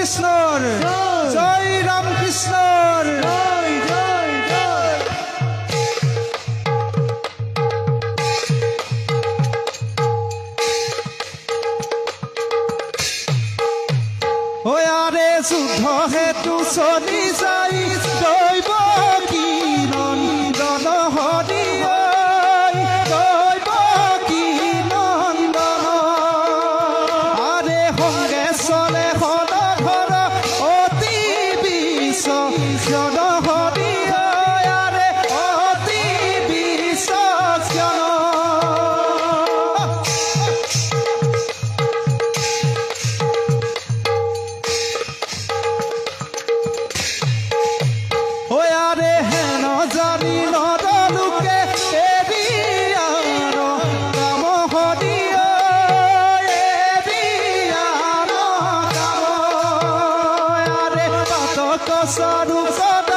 কৃষ্ণৰ জয় ৰাম কৃষ্ণৰ জয় জয় জয় আৰে যুদ্ধ হেতু চলি যাই দৈব কি নন্দন হৰি দৈব কি নন্দন আৰে সংগে চলে সদ ঘৰ অতি বিশ্বজন হৰি আৰে অতি বিশ্বজন আৰে হেন জানি নদলোকে এৰিয়াৰ কাম হৰি এৰিয়াৰ কাম আৰে পাতক স্বৰূপ